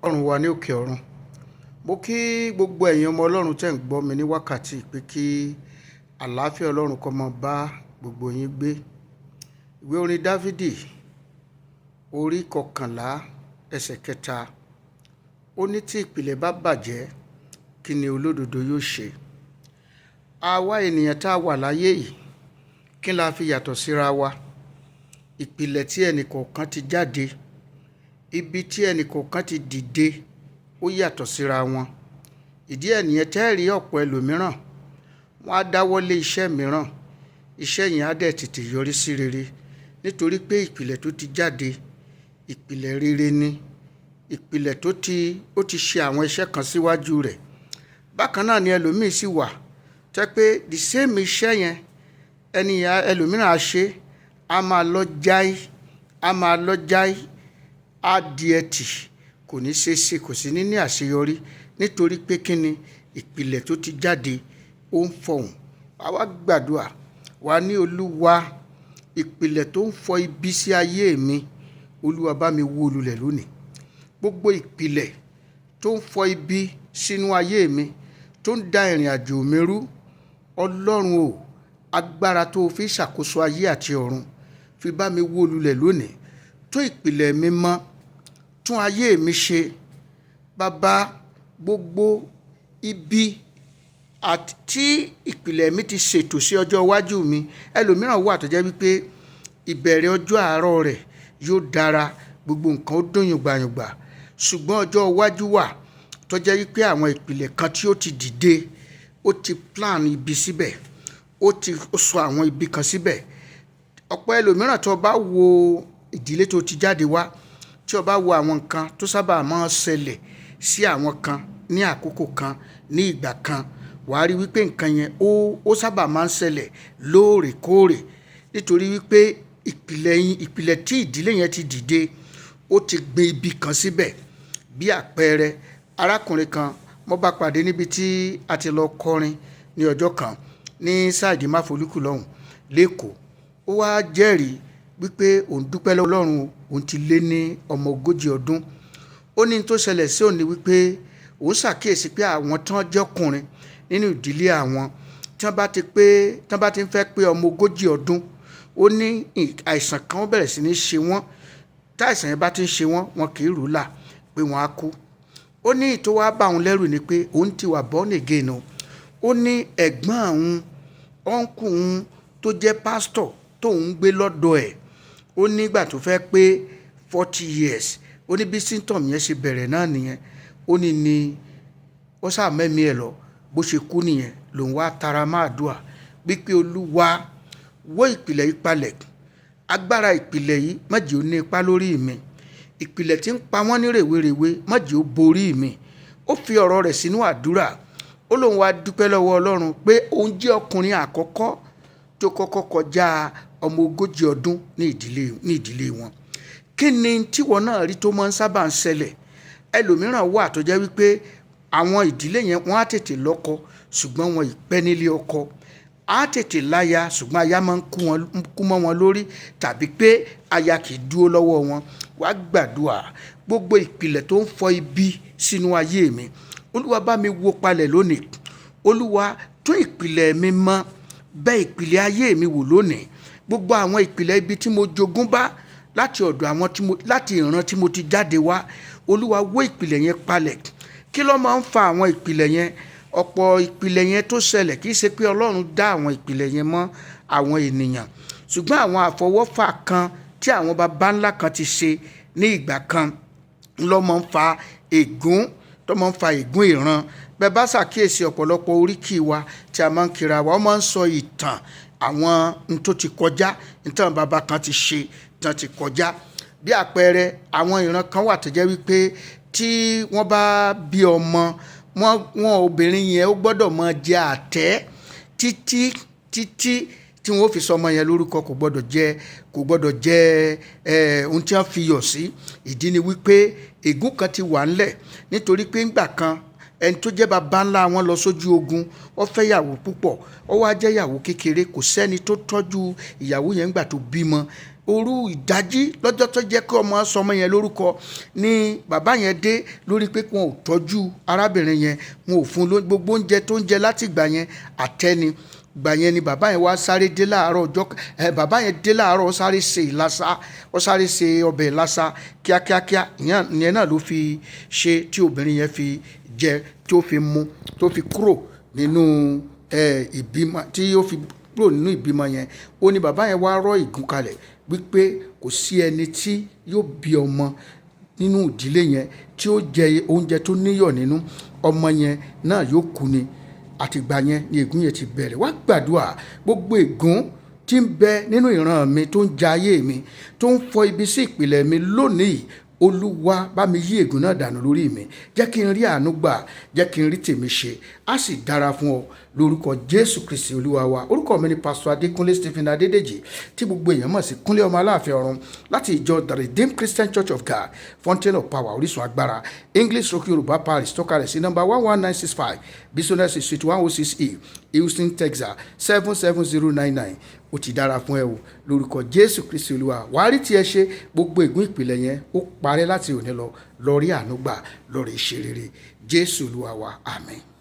ọ̀run wa ní òkè ọ̀run. Mo kí gbogbo ẹ̀yin ọmọ ọlọ́run tẹ́ ń gbọ́ mi ní wákàtí pé kí àlàáfíà ọlọ́run kó máa bá gbogbo yín gbé. Ìwé orin Dáfídì orí 11 ẹsẹ̀ 3 ó ní tí ìpìlẹ̀ bá bàjẹ́ kí ni olódodo yóò ṣe? Àwa ènìyàn tá a wà láyé yìí kí la fi yàtọ̀ síra wa? Ìpìlẹ̀ tí ẹnìkọ̀ọ̀kan ti jáde, ibi tí ẹnìkọ̀ọ̀kan ti dìde ó yàtọ̀ síra wọn. Ìdí ẹ̀ nìyẹn tẹ́ rí ọ̀pọ̀ ẹlòmíràn wọ́n á dáwọ́lé iṣẹ́ mìíràn, iṣẹ́ yẹn á dẹ̀ tètè yọrí sí rere nítorí pé ìpìlẹ̀ tó ti jáde ìpìlẹ̀ rere ni. Ìpìlẹ̀ ó ti ṣe àwọn iṣẹ́ kan síwájú rẹ̀. Bákan náà ni ẹlòmíì sì wà tẹ́ pé the same iṣẹ́ yẹn ẹlòmíràn á ṣe, á máa lọ jáì, á di ẹtì, kò ní ṣe é ṣe, kò sí ní àṣeyọrí nítorí pé kí ni ìpìlẹ̀ tó ti jáde ó ń fọhùn. Àwa gbàdúrà wá ní Olúwa, ìpìlẹ̀ tó ń fọ ibi sí ayé mi, Olúwa bá mi wó lulẹ̀ lónìí. Gbogbo ìpìlẹ̀ tó ń fọ ibi sínú ayé mi, tó ń da ìrìn àjò mi rú, Ọlọ́run o, agbára tó fi ṣàkóso ayé àti ọ̀run, fi bá mi wó lulẹ̀ lónìí. Tó ìpìlẹ̀ mi mọ́, tún ayé mi ṣe. Bàbá, gbogbo ibi àti ìpìlẹ̀ mi ti ṣètò sí ọjọ́ iwájú mi. Ẹlòmíràn wà tó jẹ́ wípé ìbẹ̀rẹ̀ ọjọ́ àárọ̀ rẹ̀ yóò dára, gbogbo nǹkan ó dùn yùngbàyùngbà. Ṣùgbọ́n ọjọ́ iwájú wà tó jẹ́ wípé àwọn ìpìlẹ̀ kan tí ó ti dìde, ó ti plan ibi síbẹ̀, ó sọ àwọn ibi kan síbẹ̀. Ọ̀pọ̀ ẹlòmíràn tó bá wo ìdílé tó ti jáde wá, tí o bá wo àwọn nǹkan tó sábà máa ń ṣẹlẹ̀ sí àwọn kan ní àkókò kan, ní ìgbà kan, wàá rí wípé nǹkan yẹn ó sábà máa ń ṣẹlẹ̀ lóòrèkóòrè nítorí wípé ìpìlẹ̀ tí ìdílé yẹn ti dìde ó ti gbé ibi kan síbẹ̀. Bí àpẹẹrẹ, arákùnrin kan mo bá pàdé níbi tí a ti lọ kọrin ní ọjọ́ kan ní sáìdì Máfolúkù lọ́hùn lẹ́kọ̀ọ́. Ó wá jẹ́rìí wípé òun dúpẹ́ lọ́wọ́ Ọlọ́run, òun ti lé ní ọmọ 40 ọdún. Ó ní tó ṣẹlẹ̀ sí òun ni wípé òun ṣàkíyèsí pé àwọn tán jẹ́ ọkùnrin nínú ìdílé àwọn tí wọ́n bá ti ń fẹ́ pé ọmọ 40 ọdún, ó ní àìsàn kan ó bẹ̀rẹ̀ sí ní ṣe wọ́n. Tí àìsàn yẹn bá ti ń ṣe wọ́n, wọn kì í rù là pé wọ́n á kú. Ó ní ìtò wá bá òun lẹ́rù ni pé òun ti wà born again o. Ó ní ẹ̀gbọ́n òun, ọ̀nkù òun tó jẹ́ pásítọ̀ tóun gbé lọ́dọ̀ ẹ̀, ó nígbà tó fẹ́ pé 40 years, ó ní bí symptom yẹn ṣe bẹ̀rẹ̀ náà nìyẹn. Ó ní ó sá mẹ́mí ẹ̀ lọ, bó ṣe kú nìyẹn. Lòun wá tara máa dùà wípé Olúwa, wó ìpìlẹ̀ yìí palẹ̀. Agbára ìpìlẹ̀ yìí má jẹ́ ó ní ipá lórí mi. Ìpìlẹ̀ tí ń pa wọ́n ní rèwerèwe má jẹ́ ó borí mi. Ó fi ọ̀rọ̀ rẹ̀ sínú àdúrà. Ó lóun wá dúpẹ́ lọ́wọ́ Ọlọ́run pé òun jẹ́ ọkùnrin àkọ́kọ́ tó kọ́kọ́ kọjá ọmọ 40 ọdún ní ìdílé wọn. Kí ni tíwọ náà rí tó máa ń sábà ń ṣẹlẹ̀? Ẹlòmíràn wà tó jẹ́ wípé àwọn ìdílé yẹn wọ́n á tètè lọ́kọ ṣùgbọ́n wọn ì pẹ́ nílé ọkọ. Á tètè láya ṣùgbọ́n aya máa ń kú mọ́ wọn lórí, tàbí pé aya kì í dúró lọ́wọ́ wọn. Wá gbàdúrà gbogbo ìpìlẹ̀ tó ń fọ ibi sínú ayé mi, Olúwa bá mi wó palẹ̀ lónìí. Olúwa, tún ìpìlẹ̀ mi mọ́, bẹ́ ìpìlẹ̀ ayé mi wò lónìí. Gbogbo àwọn ìpìlẹ̀ ibi tí mo jogún bá láti ọ̀dọ̀ láti ìran tí mo ti jáde wá, Olúwa wó ìpìlẹ̀ yẹn palẹ̀. Kí ló máa ń fa àwọn ìpìlẹ̀ yẹn? Ọ̀pọ̀ ìpìlẹ̀ yẹn tó ṣẹlẹ̀ kì í ṣe pé Ọlọ́run dá àwọn ìpìlẹ̀ yẹn mọ́ àwọn ènìyàn, ṣùgbọ́n àwọn àfọwọ́fà kan tí àwọn baba ńlá kan ti ṣe ní ìgbà kan ló máa ń fa ègún, ìran. Bẹ́ẹ̀ bá ṣàkíyèsí ọ̀pọ̀lọpọ̀ oríkì wa tí a máa ń kíra wa, wọ́n máa ń sọ ìtàn àwọn tó ti kọjá, ìtàn baba kan ti ṣe, ìtàn ti kọjá. Bí àpẹẹrẹ, àwọn ìran kan wà tó jẹ́ wípé tí wọ́n bá bí ọmọ, wọn obìnrin yẹn ó gbọ́dọ̀ máa jẹ àtẹ́ títí tí wọ́n fi sọ ọmọ yẹn lórúkọ. Kò gbọ́dọ̀ jẹ ohun tí wọ́n fi yọ̀ sí. Ìdí ni wípé ègún kan ti wà ńlẹ̀ nítorí pé ńgbà kan ẹni tó jẹ́ baba ńlá wọn lọ sójú ogun, ó fẹ́ ìyàwó púpọ̀, ó wá jẹ́ ìyàwó kékeré, kò sẹ́ni tó tọ́jú ìyàwó yẹn ńgbà tó bímọ. òru ìdájí lọ́jọ́ tó jẹ́ kí ọmọ sọmọ yẹn lórúkọ ni bàbá yẹn dé lórí pé wọn ò tọ́jú arábìnrin yẹn, wọn ò fún gbogbo oúnjẹ tó ń jẹ láti ìgbà yẹn àtẹni. Ìgbà yẹn ni bàbá yẹn wá sáré dé láàárọ̀ bàbá yẹn dé láàárọ̀ ó sáré ṣe ìlàsà, ó sáré ṣe ọbẹ̀ ìlàsà kíákíákíá. ìyẹn náà ló fi ṣe tí obìnrin yẹn fi jẹ, tó fi mu, tó fi kúrò nínú ìbímọ, tí ó fi kúrò nínú ìbímọ yẹn. Ó ní bàbá yẹn wá rọ̀ ìgún kalẹ̀ wípé kò sí ẹni tí yóò bí ọmọ nínú ìdílé yẹn tí ó jẹ oúnjẹ tó níyọ̀ nínú, ọmọ yẹn náà yóò kú ni. Àtìgbà yẹn ni ègún yẹn ti bẹ̀rẹ̀. Wá gbàdúrà, gbogbo ègún tí ń bẹ nínú ìran mi tó ń ja ayé mi, tó ń fọ ibi sí ìpìlẹ̀ mi lónìí, Olúwa bá mi yí ègún náà dànù lórí mi. Jẹ́ kí n rí àánú gbà, jẹ́ kí n rí tèmi ṣe, á sì dára fún ọ lórúkọ Jésù Kristi Olúwa wa. Orúkọ mi ni Pastor Adékúnlé Stephen Adédèjì, tí gbogbo èèyàn mọ̀ sí Kúnlé ọmọ Aláàfin Ọ̀run, láti ìjọ The Redeemed Christian Church of God, Fountain of Power, Orísun Agbára, English Rock Yorùbá Parish, tó kalẹ̀ sí number 11965 Business Street 106E, Houston, Texas 77099. Ó ti dára fún ẹ o lórúkọ Jésù Kristi Olúwa. Wàá rí tiẹ̀ ṣe, gbogbo ègún ìpìlẹ̀ yẹn ó parẹ́ láti òní lọ rí àánú gbà, lọ rí ìṣe rere. Jésù Olúwa wa, àmín.